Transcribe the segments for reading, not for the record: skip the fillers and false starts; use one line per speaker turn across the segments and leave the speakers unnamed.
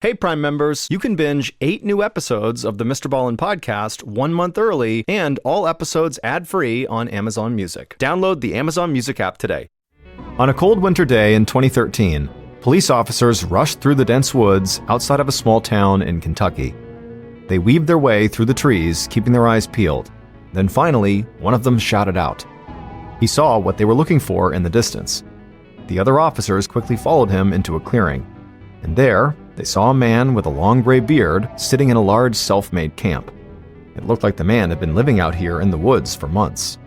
Hey, Prime members, you can binge 8 new episodes of the MrBallen podcast 1 month early and all episodes ad-free on Amazon Music. Download the Amazon Music app today. On a cold winter day in 2013, police officers rushed through the dense woods outside of a small town in Kentucky. They weaved their way through the trees, keeping their eyes peeled. Then finally, one of them shouted out. He saw what they were looking for in the distance. The other officers quickly followed him into a clearing. And there, they saw a man with a long gray beard sitting in a large self-made camp. It looked like the man had been living out here in the woods for months.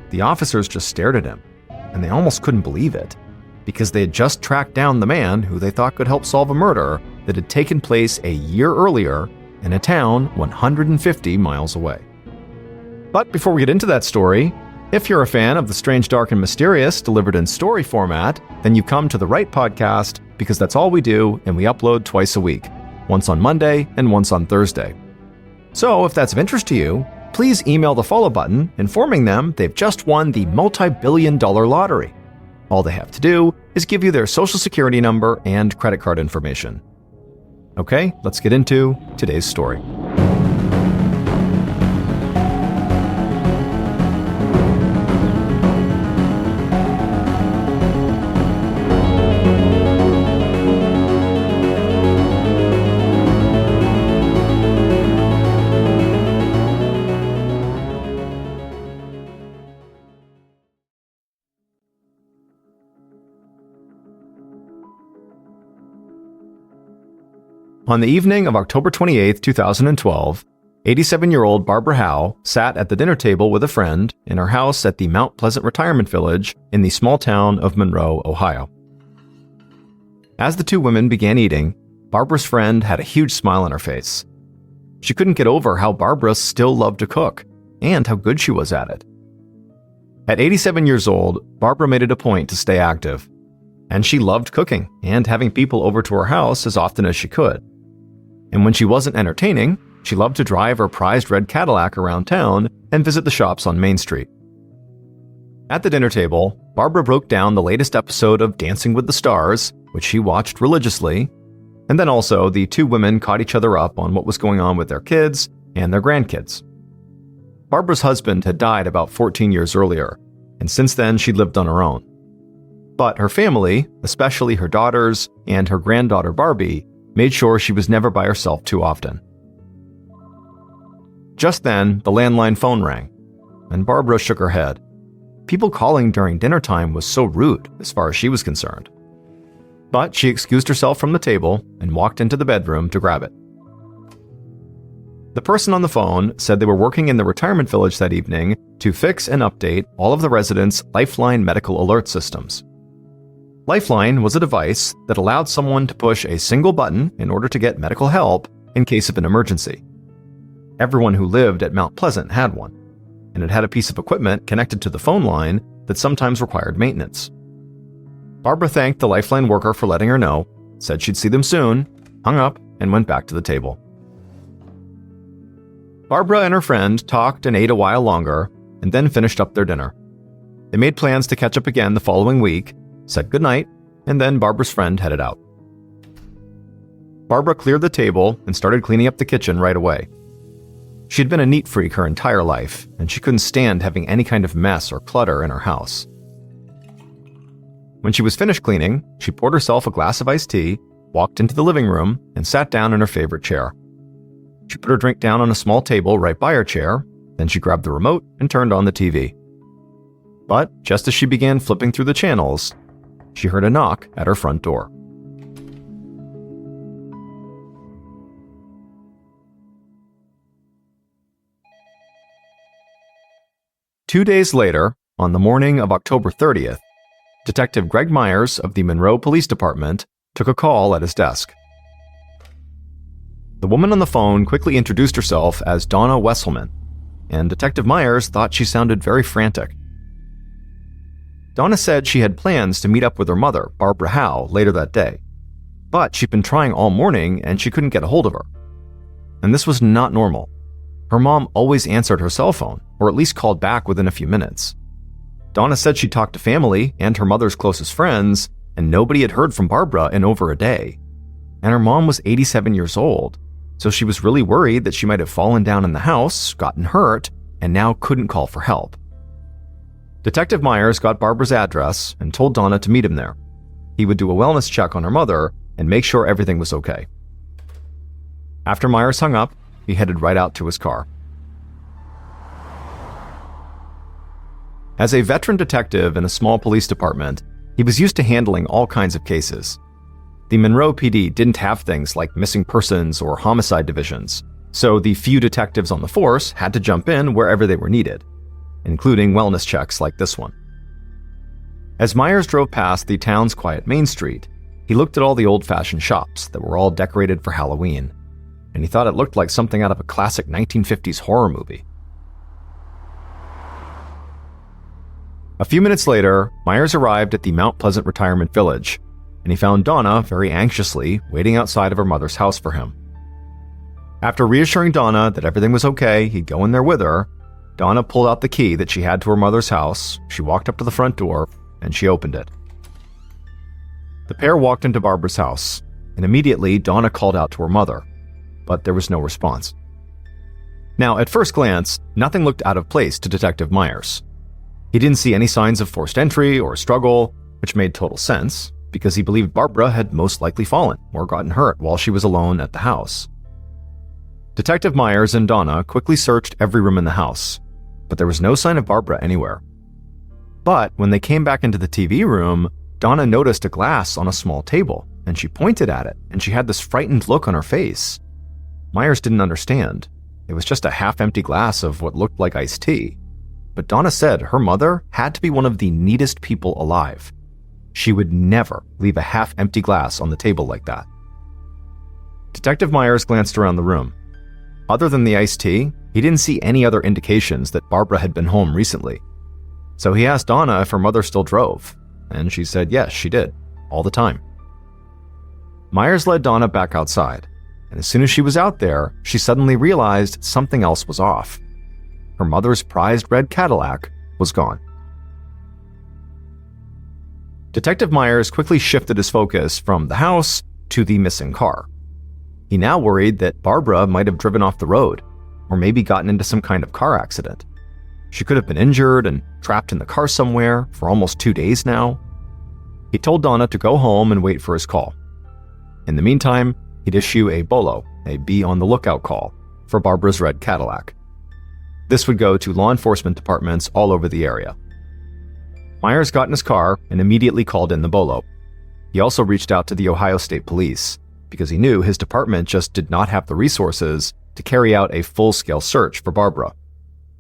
The officers just stared at him, and they almost couldn't believe it, because they had just tracked down the man who they thought could help solve a murder that had taken place a year earlier in a town 150 miles away. But before we get into that story, if you're a fan of the strange, dark, and mysterious delivered in story format, then you've come to the right podcast, because that's all we do, and we upload twice a week, once on Monday and once on Thursday. So if that's of interest to you, please email the follow button informing them they've just won the multi-billion-dollar lottery. All they have to do is give you their social security number and credit card information. Okay, let's get into today's story. On the evening of October 28, 2012, 87-year-old Barbara Howe sat at the dinner table with a friend in her house at the Mount Pleasant Retirement Village in the small town of Monroe, Ohio. As the two women began eating, Barbara's friend had a huge smile on her face. She couldn't get over how Barbara still loved to cook and how good she was at it. At 87 years old, Barbara made it a point to stay active, and she loved cooking and having people over to her house as often as she could. And when she wasn't entertaining, she loved to drive her prized red Cadillac around town and visit the shops on Main Street. At the dinner table, Barbara broke down the latest episode of Dancing with the Stars, which she watched religiously, and then also the two women caught each other up on what was going on with their kids and their grandkids. Barbara's husband had died about 14 years earlier, and since then she'd lived on her own. But her family, especially her daughters and her granddaughter Barbie, made sure she was never by herself too often. Just then, the landline phone rang, and Barbara shook her head. People calling during dinner time was so rude, as far as she was concerned. But she excused herself from the table and walked into the bedroom to grab it. The person on the phone said they were working in the retirement village that evening to fix and update all of the residents' Lifeline medical alert systems. Lifeline was a device that allowed someone to push a single button in order to get medical help in case of an emergency. Everyone who lived at Mount Pleasant had one, and it had a piece of equipment connected to the phone line that sometimes required maintenance. Barbara thanked the Lifeline worker for letting her know, said she'd see them soon, hung up, and went back to the table. Barbara and her friend talked and ate a while longer, and then finished up their dinner. They made plans to catch up again the following week, said goodnight, and then Barbara's friend headed out. Barbara cleared the table and started cleaning up the kitchen right away. She'd been a neat freak her entire life, and she couldn't stand having any kind of mess or clutter in her house. When she was finished cleaning, she poured herself a glass of iced tea, walked into the living room, and sat down in her favorite chair. She put her drink down on a small table right by her chair, then she grabbed the remote and turned on the TV. But just as she began flipping through the channels, she heard a knock at her front door. Two days later, on the morning of October 30th, Detective Greg Myers of the Monroe Police Department took a call at his desk. The woman on the phone quickly introduced herself as Donna Wesselman, and Detective Myers thought she sounded very frantic. Donna said she had plans to meet up with her mother, Barbara Howe, later that day, but she'd been trying all morning and she couldn't get a hold of her. And this was not normal. Her mom always answered her cell phone, or at least called back within a few minutes. Donna said she talked to family and her mother's closest friends, and nobody had heard from Barbara in over a day. and her mom was 87 years old, so she was really worried that she might have fallen down in the house, gotten hurt, and now couldn't call for help. Detective Myers got Barbara's address and told Donna to meet him there. He would do a wellness check on her mother and make sure everything was okay. After Myers hung up, he headed right out to his car. As a veteran detective in a small police department, he was used to handling all kinds of cases. The Monroe PD didn't have things like missing persons or homicide divisions, so the few detectives on the force had to jump in wherever they were needed, including wellness checks like this one. As Myers drove past the town's quiet main street, he looked at all the old-fashioned shops that were all decorated for Halloween, and he thought it looked like something out of a classic 1950s horror movie. A few minutes later, Myers arrived at the Mount Pleasant Retirement Village, and he found Donna very anxiously waiting outside of her mother's house for him. After reassuring Donna that everything was okay, he'd go in there with her, Donna pulled out the key that she had to her mother's house, she walked up to the front door, and she opened it. The pair walked into Barbara's house, and immediately Donna called out to her mother, but there was no response. Now, at first glance, nothing looked out of place to Detective Myers. He didn't see any signs of forced entry or struggle, which made total sense, because he believed Barbara had most likely fallen or gotten hurt while she was alone at the house. Detective Myers and Donna quickly searched every room in the house, but there was no sign of Barbara anywhere. But when they came back into the TV room, Donna noticed a glass on a small table, and she pointed at it, and she had this frightened look on her face. Myers didn't understand. It was just a half-empty glass of what looked like iced tea. But Donna said her mother had to be one of the neatest people alive. She would never leave a half-empty glass on the table like that. Detective Myers glanced around the room. Other than the iced tea, he didn't see any other indications that Barbara had been home recently. So he asked Donna if her mother still drove, and she said yes, she did, all the time. Myers led Donna back outside, and as soon as she was out there, she suddenly realized something else was off. Her mother's prized red Cadillac was gone. Detective Myers quickly shifted his focus from the house to the missing car. He now worried that Barbara might have driven off the road, or maybe gotten into some kind of car accident. She could have been injured and trapped in the car somewhere for almost 2 days now. He told Donna to go home and wait for his call. In the meantime, he'd issue a BOLO, a be on the lookout call, for Barbara's red Cadillac. This would go to law enforcement departments all over the area. Myers got in his car and immediately called in the BOLO. He also reached out to the Ohio State Police, because he knew his department just did not have the resources to carry out a full-scale search for Barbara.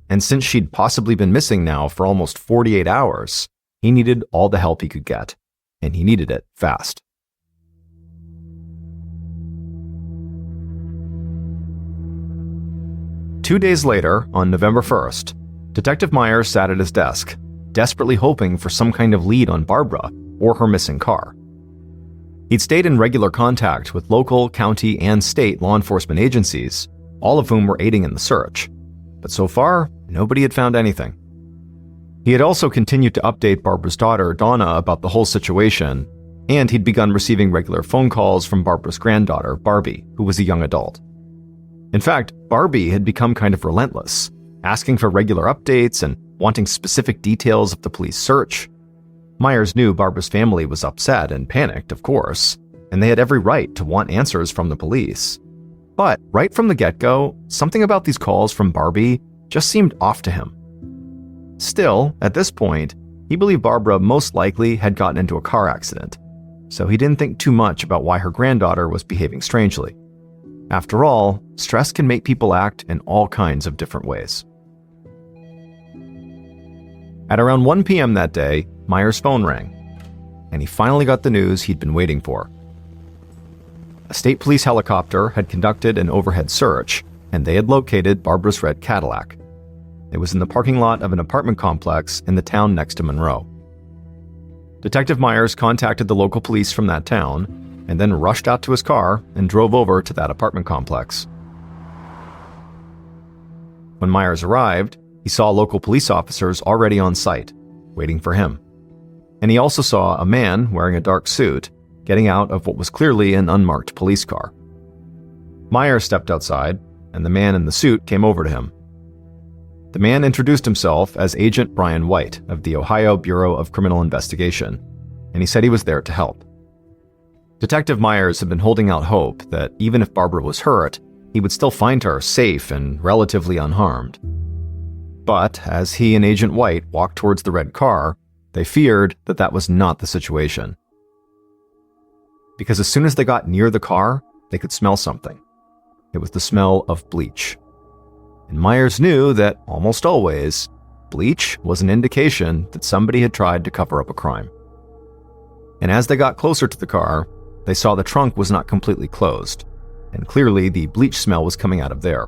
And since she'd possibly been missing now for almost 48 hours, he needed all the help he could get, and he needed it fast. Two days later, on November 1st, Detective Myers sat at his desk, desperately hoping for some kind of lead on Barbara or her missing car. He'd stayed in regular contact with local, county, and state law enforcement agencies, all of whom were aiding in the search. But so far, nobody had found anything. He had also continued to update Barbara's daughter, Donna, about the whole situation, and he'd begun receiving regular phone calls from Barbara's granddaughter, Barbie, who was a young adult. In fact, Barbie had become kind of relentless, asking for regular updates and wanting specific details of the police search. Myers knew Barbara's family was upset and panicked, of course, and they had every right to want answers from the police. But right from the get-go, something about these calls from Barbie just seemed off to him. Still, at this point, he believed Barbara most likely had gotten into a car accident, so he didn't think too much about why her granddaughter was behaving strangely. After all, stress can make people act in all kinds of different ways. At around 1 p.m. that day, Myers' phone rang, and he finally got the news he'd been waiting for. A state police helicopter had conducted an overhead search, and they had located Barbara's red Cadillac. It was in the parking lot of an apartment complex in the town next to Monroe. Detective Myers contacted the local police from that town, and then rushed out to his car and drove over to that apartment complex. When Myers arrived, he saw local police officers already on site, waiting for him. And he also saw a man wearing a dark suit getting out of what was clearly an unmarked police car. Myers stepped outside, and the man in the suit came over to him. The man introduced himself as Agent Brian White of the Ohio Bureau of Criminal Investigation, and he said he was there to help. Detective Myers had been holding out hope that even if Barbara was hurt, he would still find her safe and relatively unharmed. But as he and Agent White walked towards the red car, they feared that that was not the situation. Because as soon as they got near the car, they could smell something. It was the smell of bleach. And Myers knew that, almost always, bleach was an indication that somebody had tried to cover up a crime. And as they got closer to the car, they saw the trunk was not completely closed, and clearly the bleach smell was coming out of there.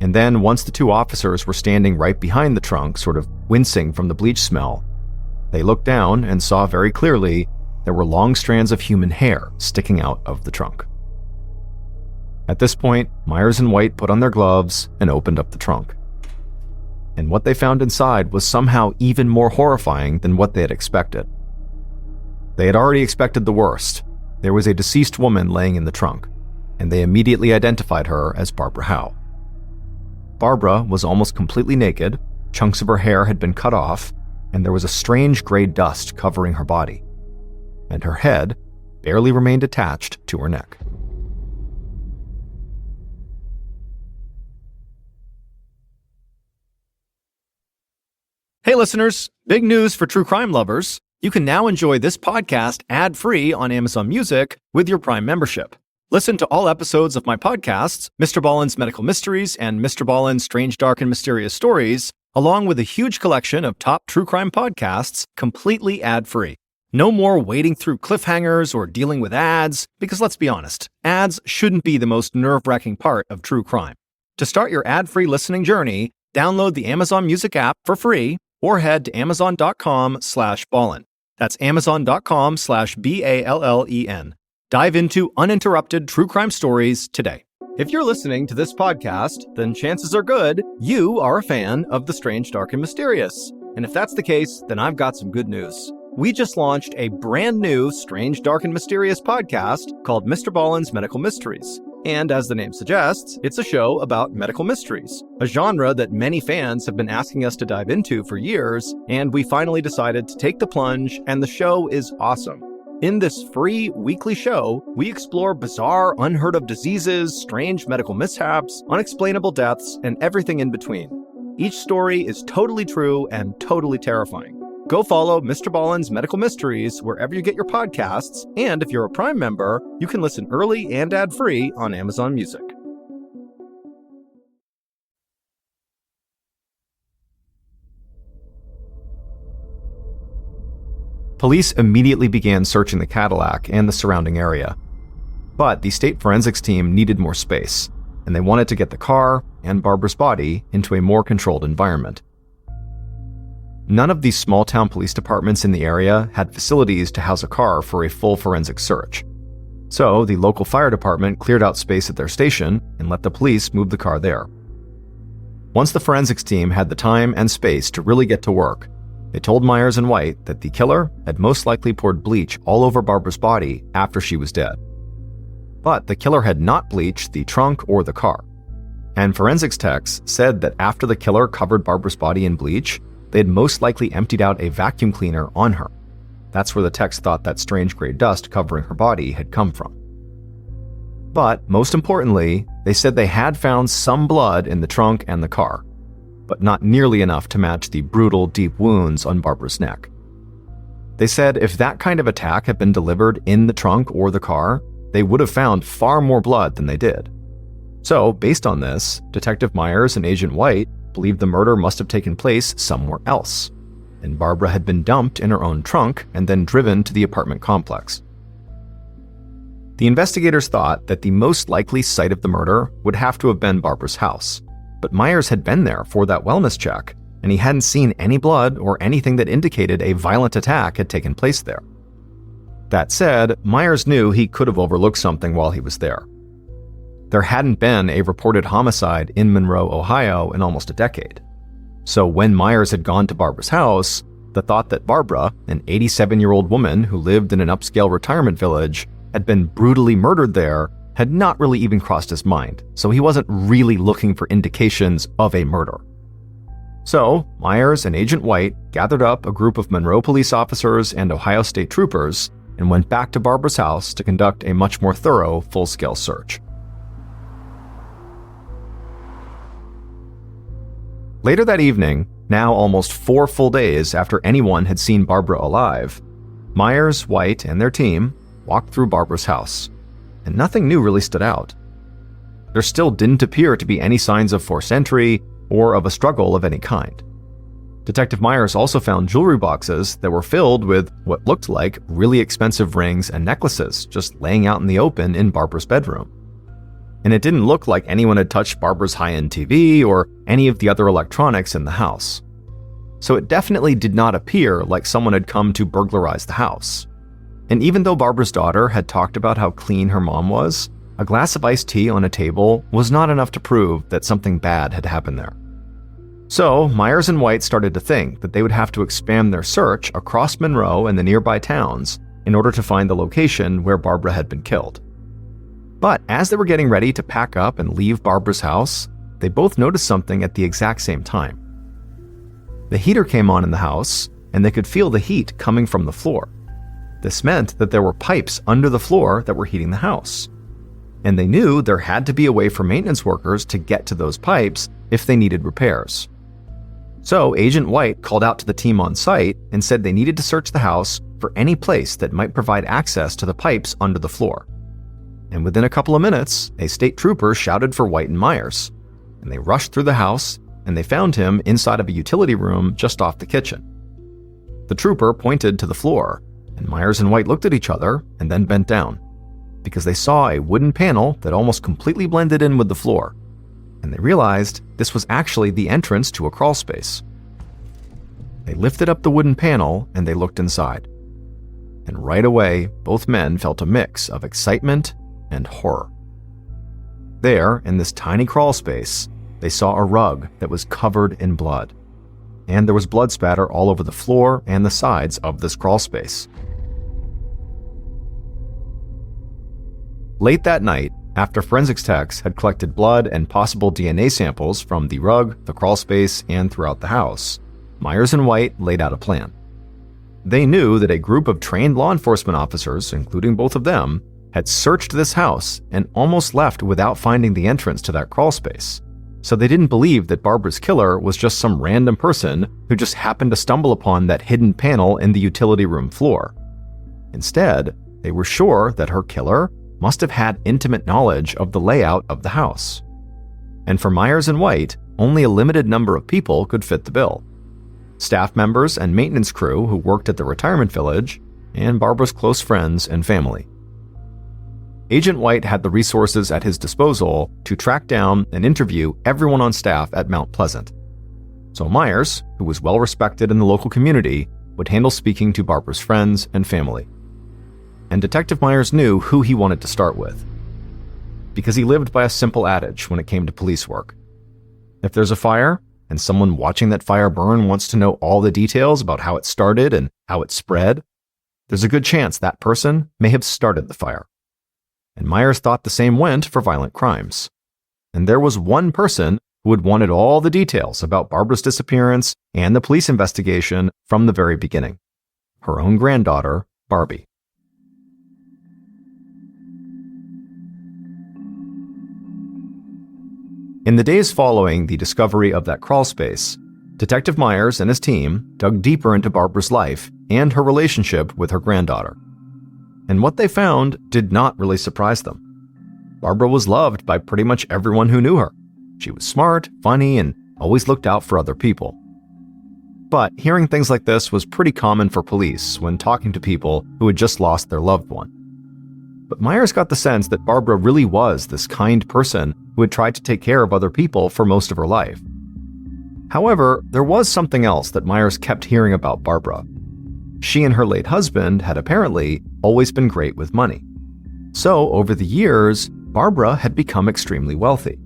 And then, once the two officers were standing right behind the trunk, sort of wincing from the bleach smell, they looked down and saw very clearly there were long strands of human hair sticking out of the trunk. At this point, Myers and White put on their gloves and opened up the trunk. And what they found inside was somehow even more horrifying than what they had expected. They had already expected the worst. There was a deceased woman laying in the trunk, and they immediately identified her as Barbara Howe. Barbara was almost completely naked, chunks of her hair had been cut off, and there was a strange gray dust covering her body. And her head barely remained attached to her neck.
Hey listeners, big news for true crime lovers. You can now enjoy this podcast ad-free on Amazon Music with your Prime membership. Listen to all episodes of my podcasts, MrBallen's Medical Mysteries and MrBallen's Strange, Dark, and Mysterious Stories, along with a huge collection of top true crime podcasts, completely ad-free. No more wading through cliffhangers or dealing with ads, because let's be honest, ads shouldn't be the most nerve-wracking part of true crime. To start your ad-free listening journey, download the Amazon Music app for free or head to amazon.com/ballen. That's amazon.com/BALLEN. Dive into uninterrupted true crime stories today. If you're listening to this podcast, then chances are good you are a fan of the Strange, Dark, and Mysterious. And if that's the case, then I've got some good news. We just launched a brand new Strange, Dark, and Mysterious podcast called MrBallen's Medical Mysteries. And as the name suggests, it's a show about medical mysteries, a genre that many fans have been asking us to dive into for years, and we finally decided to take the plunge, and the show is awesome. In this free weekly show, we explore bizarre, unheard of diseases, strange medical mishaps, unexplainable deaths, and everything in between. Each story is totally true and totally terrifying. Go follow MrBallen's Medical Mysteries wherever you get your podcasts, and if you're a Prime member, you can listen early and ad-free on Amazon Music.
Police immediately began searching the Cadillac and the surrounding area. But the state forensics team needed more space, and they wanted to get the car and Barbara's body into a more controlled environment. None of these small-town police departments in the area had facilities to house a car for a full forensic search. So the local fire department cleared out space at their station and let the police move the car there. Once the forensics team had the time and space to really get to work, they told Myers and White that the killer had most likely poured bleach all over Barbara's body after she was dead. But the killer had not bleached the trunk or the car. And forensics techs said that after the killer covered Barbara's body in bleach, they had most likely emptied out a vacuum cleaner on her. That's where the techs thought that strange gray dust covering her body had come from. But most importantly, they said they had found some blood in the trunk and the car, but not nearly enough to match the brutal, deep wounds on Barbara's neck. They said if that kind of attack had been delivered in the trunk or the car, they would have found far more blood than they did. So, based on this, Detective Myers and Agent White believed the murder must have taken place somewhere else, and Barbara had been dumped in her own trunk and then driven to the apartment complex. The investigators thought that the most likely site of the murder would have to have been Barbara's house. But Myers had been there for that wellness check, and he hadn't seen any blood or anything that indicated a violent attack had taken place there. That said, Myers knew he could have overlooked something while he was there. There hadn't been a reported homicide in Monroe, Ohio in almost a decade. So when Myers had gone to Barbara's house, The thought that Barbara, an 87-year-old woman who lived in an upscale retirement village, had been brutally murdered there had not really even crossed his mind, so he wasn't really looking for indications of a murder. So, Myers and Agent White gathered up a group of Monroe police officers and Ohio State troopers and went back to Barbara's house to conduct a much more thorough, full-scale search. Later that evening, now almost 4 full days after anyone had seen Barbara alive, Myers, White, and their team walked through Barbara's house, and nothing new really stood out. There still didn't appear to be any signs of forced entry or of a struggle of any kind. Detective Myers also found jewelry boxes that were filled with what looked like really expensive rings and necklaces just laying out in the open in Barbara's bedroom. And it didn't look like anyone had touched Barbara's high-end TV or any of the other electronics in the house. So it definitely did not appear like someone had come to burglarize the house. And even though Barbara's daughter had talked about how clean her mom was, a glass of iced tea on a table was not enough to prove that something bad had happened there. So, Myers and White started to think that they would have to expand their search across Monroe and the nearby towns in order to find the location where Barbara had been killed. But as they were getting ready to pack up and leave Barbara's house, they both noticed something at the exact same time. The heater came on in the house, and they could feel the heat coming from the floor. This meant that there were pipes under the floor that were heating the house. And they knew there had to be a way for maintenance workers to get to those pipes if they needed repairs. So Agent White called out to the team on site and said they needed to search the house for any place that might provide access to the pipes under the floor. And within a couple of minutes, a state trooper shouted for White and Myers, and they rushed through the house and they found him inside of a utility room just off the kitchen. The trooper pointed to the floor, and Myers and White looked at each other and then bent down, because they saw a wooden panel that almost completely blended in with the floor, and they realized this was actually the entrance to a crawlspace. They lifted up the wooden panel and they looked inside. And right away, both men felt a mix of excitement and horror. There, in this tiny crawlspace, they saw a rug that was covered in blood, and there was blood spatter all over the floor and the sides of this crawlspace. Late that night, after forensics techs had collected blood and possible DNA samples from the rug, the crawlspace, and throughout the house, Myers and White laid out a plan. They knew that a group of trained law enforcement officers, including both of them, had searched this house and almost left without finding the entrance to that crawlspace. So they didn't believe that Barbara's killer was just some random person who just happened to stumble upon that hidden panel in the utility room floor. Instead, they were sure that her killer must have had intimate knowledge of the layout of the house. And for Myers and White, only a limited number of people could fit the bill. Staff members and maintenance crew who worked at the retirement village, and Barbara's close friends and family. Agent White had the resources at his disposal to track down and interview everyone on staff at Mount Pleasant. So Myers, who was well respected in the local community, would handle speaking to Barbara's friends and family. And Detective Myers knew who he wanted to start with, because he lived by a simple adage when it came to police work. If there's a fire, and someone watching that fire burn wants to know all the details about how it started and how it spread, there's a good chance that person may have started the fire. And Myers thought the same went for violent crimes. And there was one person who had wanted all the details about Barbara's disappearance and the police investigation from the very beginning. Her own granddaughter, Barbie. In the days following the discovery of that crawlspace, Detective Myers and his team dug deeper into Barbara's life and her relationship with her granddaughter. And what they found did not really surprise them. Barbara was loved by pretty much everyone who knew her. She was smart, funny, and always looked out for other people. But hearing things like this was pretty common for police when talking to people who had just lost their loved one. But Myers got the sense that Barbara really was this kind person who had tried to take care of other people for most of her life. However, there was something else that Myers kept hearing about Barbara. She and her late husband had apparently always been great with money. So, over the years, Barbara had become extremely wealthy.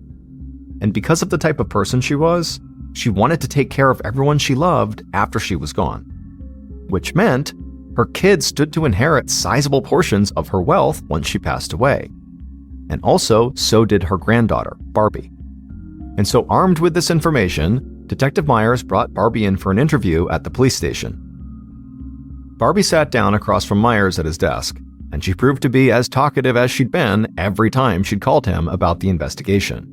And because of the type of person she was, she wanted to take care of everyone she loved after she was gone. which meant her kids stood to inherit sizable portions of her wealth once she passed away. And also, so did her granddaughter, Barbie. And so, armed with this information, Detective Myers brought Barbie in for an interview at the police station. Barbie sat down across from Myers at his desk, and she proved to be as talkative as she'd been every time she'd called him about the investigation.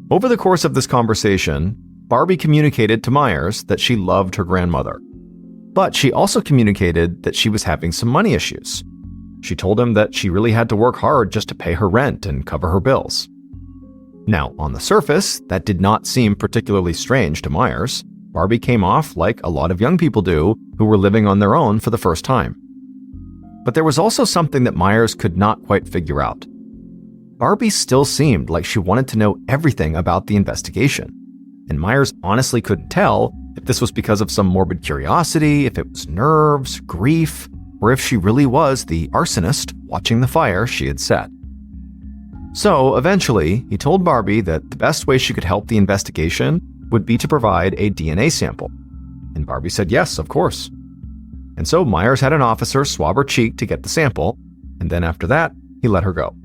Over the course of this conversation, Barbie communicated to Myers that she loved her grandmother. But she also communicated that she was having some money issues. She told him that she really had to work hard just to pay her rent and cover her bills. Now, on the surface, that did not seem particularly strange to Myers. Barbie came off like a lot of young people do who were living on their own for the first time. But there was also something that Myers could not quite figure out. Barbie still seemed like she wanted to know everything about the investigation, and Myers honestly couldn't tell if this was because of some morbid curiosity, if it was nerves, grief, or if she really was the arsonist watching the fire she had set. So, eventually, he told Barbie that the best way she could help the investigation would be to provide a DNA sample. And Barbie said yes, of course. And so Myers had an officer swab her cheek to get the sample, and then after that, he let her go.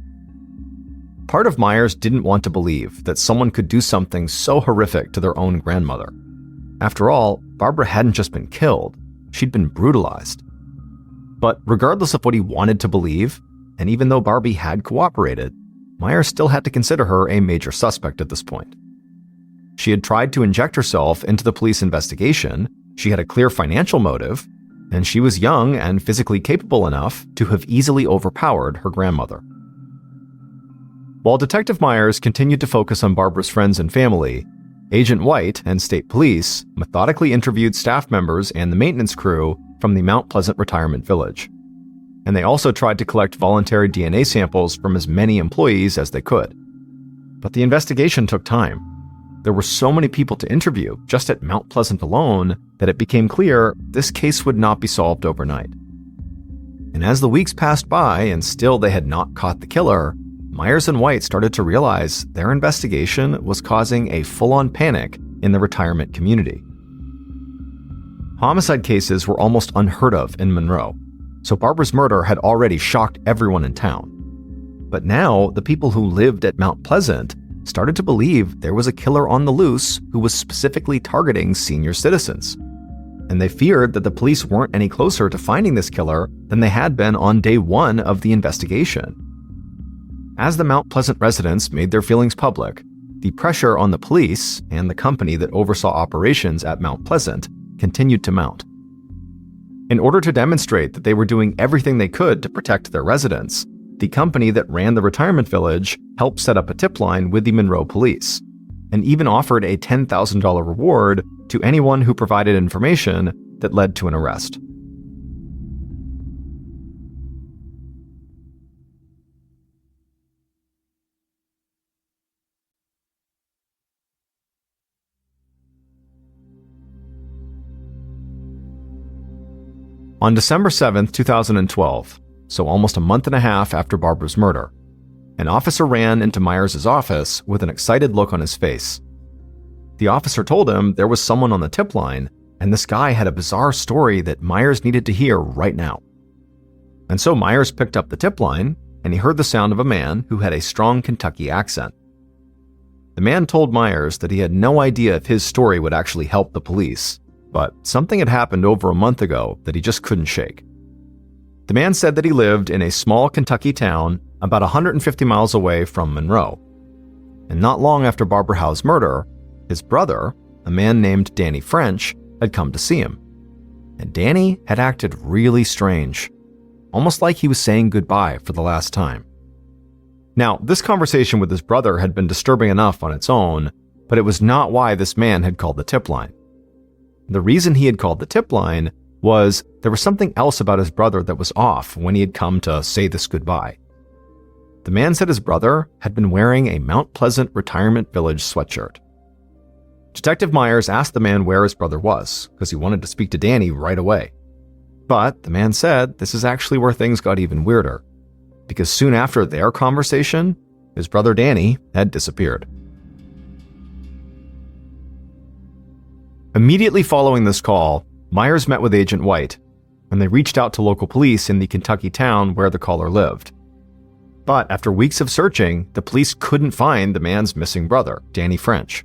Part of Myers didn't want to believe that someone could do something so horrific to their own grandmother. After all, Barbara hadn't just been killed, she'd been brutalized. But regardless of what he wanted to believe, and even though Barbie had cooperated, Myers still had to consider her a major suspect at this point. She had tried to inject herself into the police investigation, she had a clear financial motive, and she was young and physically capable enough to have easily overpowered her grandmother. While Detective Myers continued to focus on Barbara's friends and family, Agent White and state police methodically interviewed staff members and the maintenance crew from the Mount Pleasant retirement village. And they also tried to collect voluntary DNA samples from as many employees as they could. But the investigation took time. There were so many people to interview just at Mount Pleasant alone that it became clear this case would not be solved overnight. And as the weeks passed by and still they had not caught the killer, Myers and White started to realize their investigation was causing a full-on panic in the retirement community. Homicide cases were almost unheard of in Monroe, so Barbara's murder had already shocked everyone in town. But now, the people who lived at Mount Pleasant started to believe there was a killer on the loose who was specifically targeting senior citizens. And they feared that the police weren't any closer to finding this killer than they had been on day one of the investigation. As the Mount Pleasant residents made their feelings public, the pressure on the police and the company that oversaw operations at Mount Pleasant continued to mount. In order to demonstrate that they were doing everything they could to protect their residents, the company that ran the retirement village helped set up a tip line with the Monroe police, and even offered a $10,000 reward to anyone who provided information that led to an arrest. On December 7, 2012, so almost a month and a half after Barbara's murder, an officer ran into Myers' office with an excited look on his face. The officer told him there was someone on the tip line, and this guy had a bizarre story that Myers needed to hear right now. And so Myers picked up the tip line, and he heard the sound of a man who had a strong Kentucky accent. The man told Myers that he had no idea if his story would actually help the police, but something had happened over a month ago that he just couldn't shake. The man said that he lived in a small Kentucky town about 150 miles away from Monroe. And not long after Barbara Howe's murder, his brother, a man named Danny French, had come to see him. And Danny had acted really strange, almost like he was saying goodbye for the last time. Now, this conversation with his brother had been disturbing enough on its own, but it was not why this man had called the tip line. The reason he had called the tip line was there was something else about his brother that was off when he had come to say this goodbye. The man said his brother had been wearing a Mount Pleasant Retirement Village sweatshirt. Detective Myers asked the man where his brother was, because he wanted to speak to Danny right away. But the man said this is actually where things got even weirder, because soon after their conversation, his brother Danny had disappeared. Immediately following this call, Myers met with Agent White, and they reached out to local police in the Kentucky town where the caller lived. But after weeks of searching, the police couldn't find the man's missing brother, Danny French.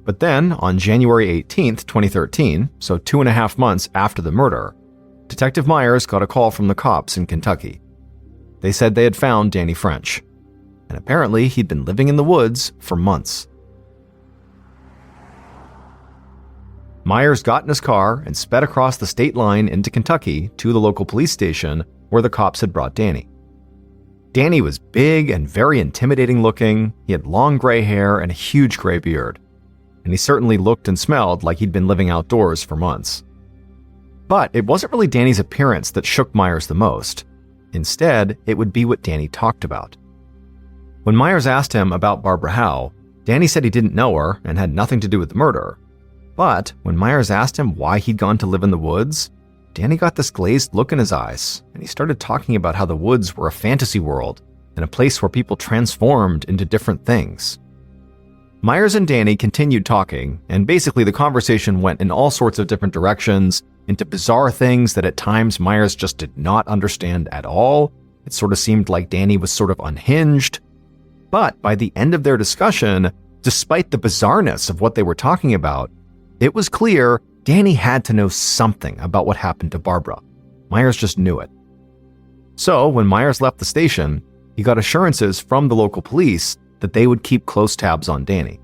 But then, on January 18, 2013, so 2.5 months after the murder, Detective Myers got a call from the cops in Kentucky. They said they had found Danny French, and apparently he'd been living in the woods for months. Myers got in his car and sped across the state line into Kentucky to the local police station where the cops had brought Danny. Danny was big and very intimidating looking. He had long gray hair and a huge gray beard, and he certainly looked and smelled like he'd been living outdoors for months. But it wasn't really Danny's appearance that shook Myers the most. Instead, it would be what Danny talked about. When Myers asked him about Barbara Howe, Danny said he didn't know her and had nothing to do with the murder. But when Myers asked him why he'd gone to live in the woods, Danny got this glazed look in his eyes, and he started talking about how the woods were a fantasy world and a place where people transformed into different things. Myers and Danny continued talking, and basically the conversation went in all sorts of different directions, into bizarre things that at times Myers just did not understand at all. It sort of seemed like Danny was sort of unhinged. But by the end of their discussion, despite the bizarreness of what they were talking about, it was clear Danny had to know something about what happened to Barbara. Myers just knew it. So when Myers left the station, he got assurances from the local police that they would keep close tabs on Danny.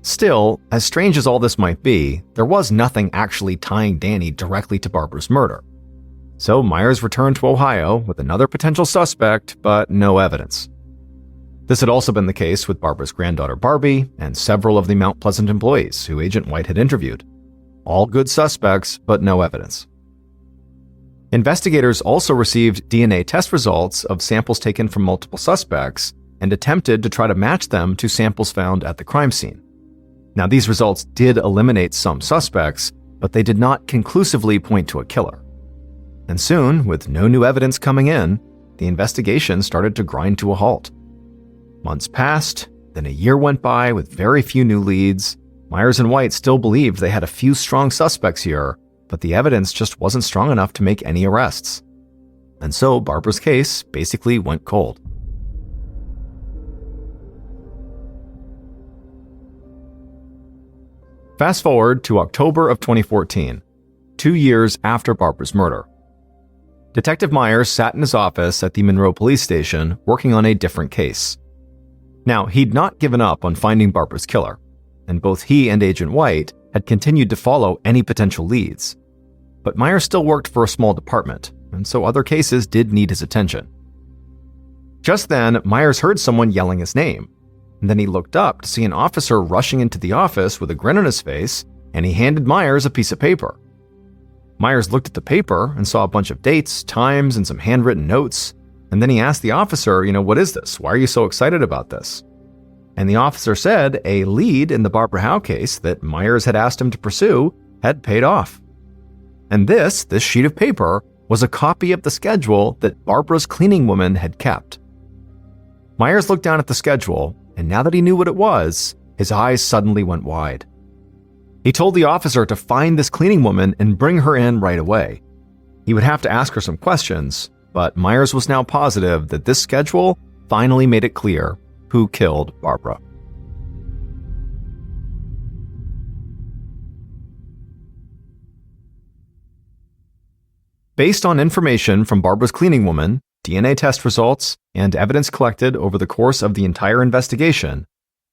Still, as strange as all this might be, there was nothing actually tying Danny directly to Barbara's murder. So Myers returned to Ohio with another potential suspect, but no evidence. This had also been the case with Barbara's granddaughter Barbie and several of the Mount Pleasant employees who Agent White had interviewed. All good suspects, but no evidence. Investigators also received DNA test results of samples taken from multiple suspects and attempted to try to match them to samples found at the crime scene. Now, these results did eliminate some suspects, but they did not conclusively point to a killer. And soon, with no new evidence coming in, the investigation started to grind to a halt. Months passed, then a year went by with very few new leads. Myers and White still believed they had a few strong suspects here, but the evidence just wasn't strong enough to make any arrests. And so Barbara's case basically went cold. Fast forward to October of 2014, 2 years after Barbara's murder. Detective Myers sat in his office at the Monroe Police Station working on a different case. Now, he'd not given up on finding Barbara's killer, and both he and Agent White had continued to follow any potential leads. But Myers still worked for a small department, and so other cases did need his attention. Just then, Myers heard someone yelling his name, and then he looked up to see an officer rushing into the office with a grin on his face, and he handed Myers a piece of paper. Myers looked at the paper and saw a bunch of dates, times, and some handwritten notes, and then he asked the officer, what is this? Why are you so excited about this? And the officer said a lead in the Barbara Howe case that Myers had asked him to pursue had paid off. And this sheet of paper was a copy of the schedule that Barbara's cleaning woman had kept. Myers looked down at the schedule, and now that he knew what it was, his eyes suddenly went wide. He told the officer to find this cleaning woman and bring her in right away. He would have to ask her some questions, but Myers was now positive that this schedule finally made it clear who killed Barbara. Based on information from Barbara's cleaning woman, DNA test results, and evidence collected over the course of the entire investigation,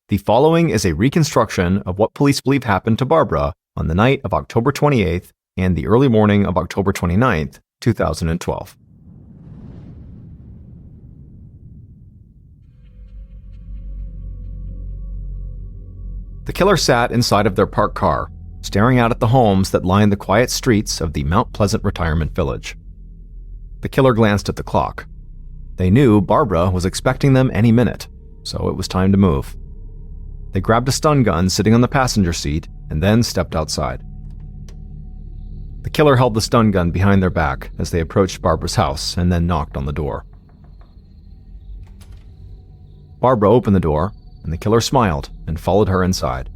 the following is a reconstruction of what police believe happened to Barbara on the night of October 28th and the early morning of October 29th, 2012. The killer sat inside of their parked car, staring out at the homes that lined the quiet streets of the Mount Pleasant retirement village. The killer glanced at the clock. They knew Barbara was expecting them any minute, so it was time to move. They grabbed a stun gun sitting on the passenger seat and then stepped outside. The killer held the stun gun behind their back as they approached Barbara's house and then knocked on the door. Barbara opened the door, and the killer smiled and followed her inside.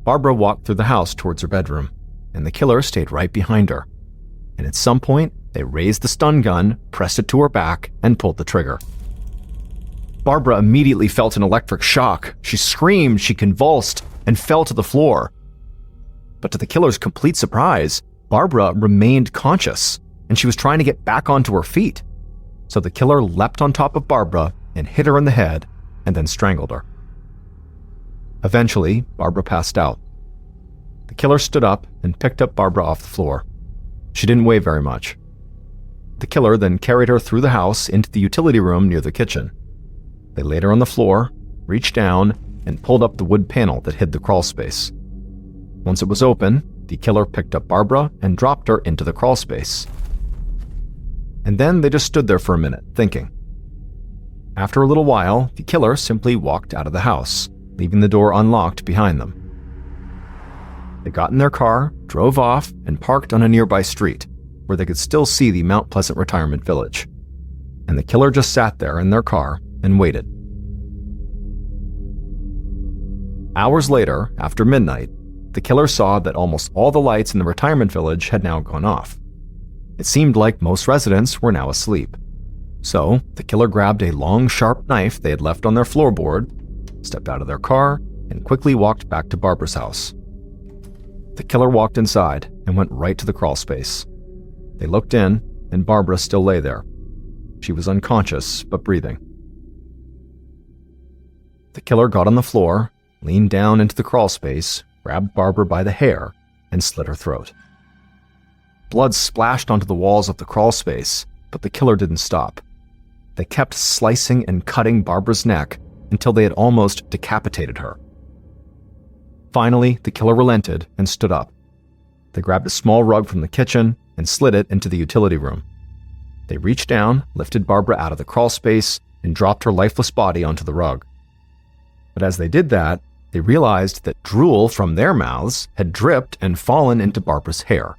Barbara walked through the house towards her bedroom, and the killer stayed right behind her. And at some point, they raised the stun gun, pressed it to her back, and pulled the trigger. Barbara immediately felt an electric shock. She screamed, she convulsed, and fell to the floor. But to the killer's complete surprise, Barbara remained conscious, and she was trying to get back onto her feet. So the killer leapt on top of Barbara and hit her in the head, and then strangled her. Eventually, Barbara passed out. The killer stood up and picked up Barbara off the floor. She didn't weigh very much. The killer then carried her through the house into the utility room near the kitchen. They laid her on the floor, reached down, and pulled up the wood panel that hid the crawl space. Once it was open, the killer picked up Barbara and dropped her into the crawl space. And then they just stood there for a minute, thinking. After a little while, the killer simply walked out of the house, leaving the door unlocked behind them. They got in their car, drove off, and parked on a nearby street, where they could still see the Mount Pleasant Retirement Village. And the killer just sat there in their car and waited. Hours later, after midnight, the killer saw that almost all the lights in the retirement village had now gone off. It seemed like most residents were now asleep. So, the killer grabbed a long, sharp knife they had left on their floorboard, stepped out of their car, and quickly walked back to Barbara's house. The killer walked inside and went right to the crawl space. They looked in, and Barbara still lay there. She was unconscious, but breathing. The killer got on the floor, leaned down into the crawl space, grabbed Barbara by the hair, and slit her throat. Blood splashed onto the walls of the crawl space, but the killer didn't stop. They kept slicing and cutting Barbara's neck until they had almost decapitated her. Finally, the killer relented and stood up. They grabbed a small rug from the kitchen and slid it into the utility room. They reached down, lifted Barbara out of the crawl space, and dropped her lifeless body onto the rug. But as they did that, they realized that drool from their mouths had dripped and fallen into Barbara's hair.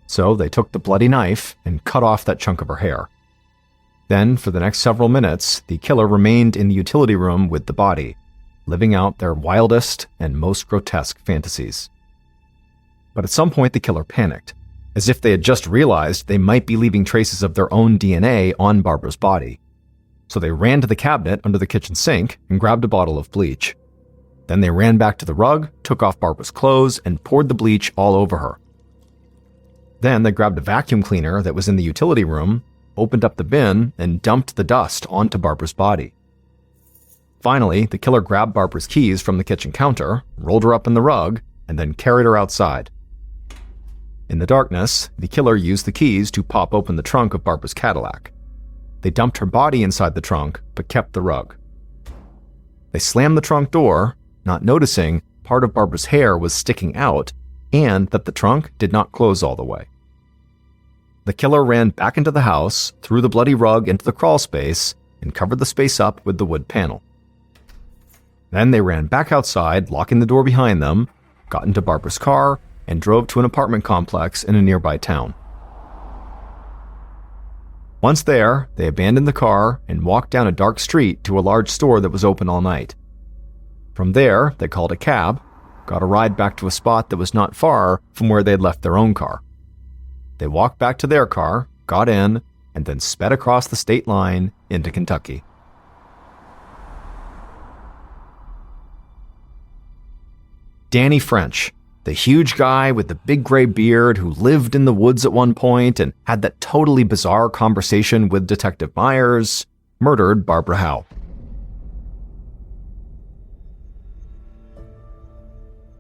So they took the bloody knife and cut off that chunk of her hair. Then, for the next several minutes, the killer remained in the utility room with the body, living out their wildest and most grotesque fantasies. But at some point, the killer panicked, as if they had just realized they might be leaving traces of their own DNA on Barbara's body. So they ran to the cabinet under the kitchen sink and grabbed a bottle of bleach. Then they ran back to the rug, took off Barbara's clothes, and poured the bleach all over her. Then they grabbed a vacuum cleaner that was in the utility room, opened up the bin, and dumped the dust onto Barbara's body. Finally, the killer grabbed Barbara's keys from the kitchen counter, rolled her up in the rug, and then carried her outside. In the darkness, the killer used the keys to pop open the trunk of Barbara's Cadillac. They dumped her body inside the trunk, but kept the rug. They slammed the trunk door, not noticing part of Barbara's hair was sticking out and that the trunk did not close all the way. The killer ran back into the house, threw the bloody rug into the crawl space, and covered the space up with the wood panel. Then they ran back outside, locking the door behind them, got into Barbara's car, and drove to an apartment complex in a nearby town. Once there, they abandoned the car and walked down a dark street to a large store that was open all night. From there, they called a cab, got a ride back to a spot that was not far from where they had left their own car. They walked back to their car, got in, and then sped across the state line into Kentucky. Danny French, the huge guy with the big gray beard who lived in the woods at one point and had that totally bizarre conversation with Detective Myers, murdered Barbara Howe.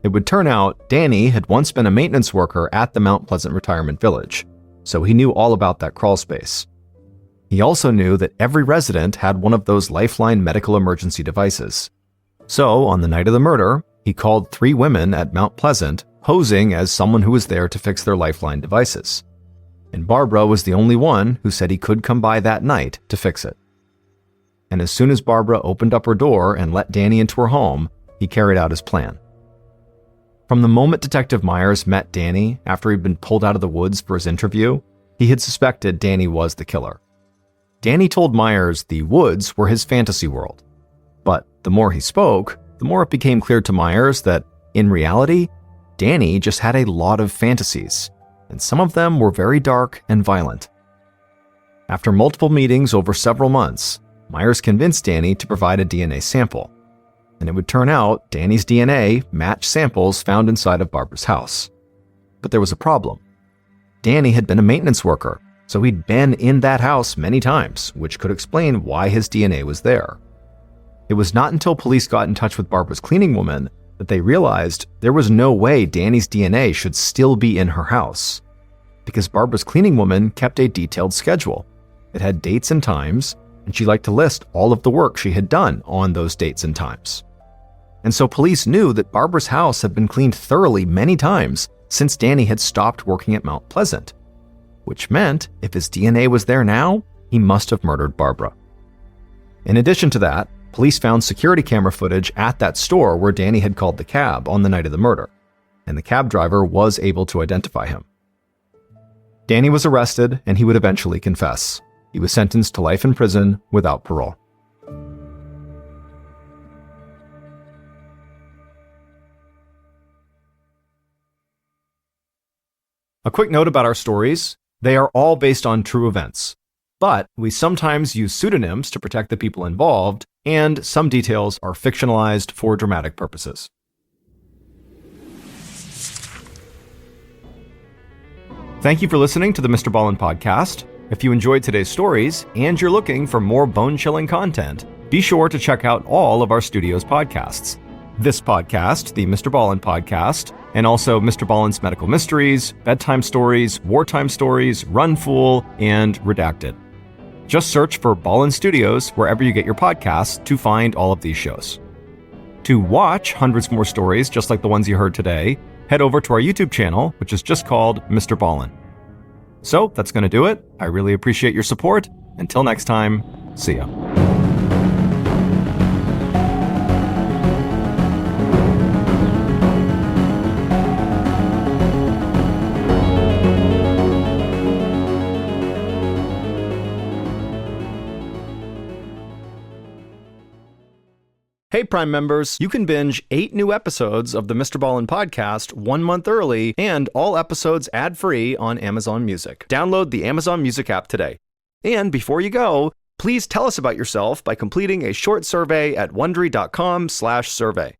It would turn out Danny had once been a maintenance worker at the Mount Pleasant Retirement Village, so he knew all about that crawl space. He also knew that every resident had one of those Lifeline medical emergency devices. So, on the night of the murder, he called 3 women at Mount Pleasant, posing as someone who was there to fix their Lifeline devices. And Barbara was the only one who said he could come by that night to fix it. And as soon as Barbara opened up her door and let Danny into her home, he carried out his plan. From the moment Detective Myers met Danny after he'd been pulled out of the woods for his interview, he had suspected Danny was the killer. Danny told Myers the woods were his fantasy world. But the more he spoke, the more it became clear to Myers that In reality, Danny just had a lot of fantasies, and some of them were very dark and violent. After multiple meetings over several months, Myers convinced Danny to provide a DNA sample, and it would turn out Danny's DNA matched samples found inside of Barbara's house. But there was a problem. Danny had been a maintenance worker, so he'd been in that house many times, which could explain why his DNA was there. It was not until police got in touch with Barbara's cleaning woman that they realized there was no way Danny's DNA should still be in her house, because Barbara's cleaning woman kept a detailed schedule. It had dates and times, and she liked to list all of the work she had done on those dates and times. And so police knew that Barbara's house had been cleaned thoroughly many times since Danny had stopped working at Mount Pleasant, which meant if his DNA was there now, he must have murdered Barbara. In addition to that, police found security camera footage at that store where Danny had called the cab on the night of the murder, and the cab driver was able to identify him. Danny was arrested, and he would eventually confess. He was sentenced to life in prison without parole. A quick note about our stories. They are all based on true events, but we sometimes use pseudonyms to protect the people involved, and some details are fictionalized for dramatic purposes. Thank you for listening to the MrBallen podcast. If you enjoyed today's stories and you're looking for more bone-chilling content, be sure to check out all of our studio's podcasts. This podcast, the MrBallen podcast, and also MrBallen's Medical Mysteries, Bedtime Stories, Wartime Stories, Run Fool, and Redacted. Just search for Ballen Studios wherever you get your podcasts to find all of these shows. To watch hundreds more stories just like the ones you heard today, head over to our YouTube channel, which is just called MrBallen. So that's going to do it. I really appreciate your support. Until next time, see ya. Hey Prime members, you can binge 8 new episodes of the MrBallen podcast 1 month early and all episodes ad-free on Amazon Music. Download the Amazon Music app today. And before you go, please tell us about yourself by completing a short survey at Wondery.com/survey.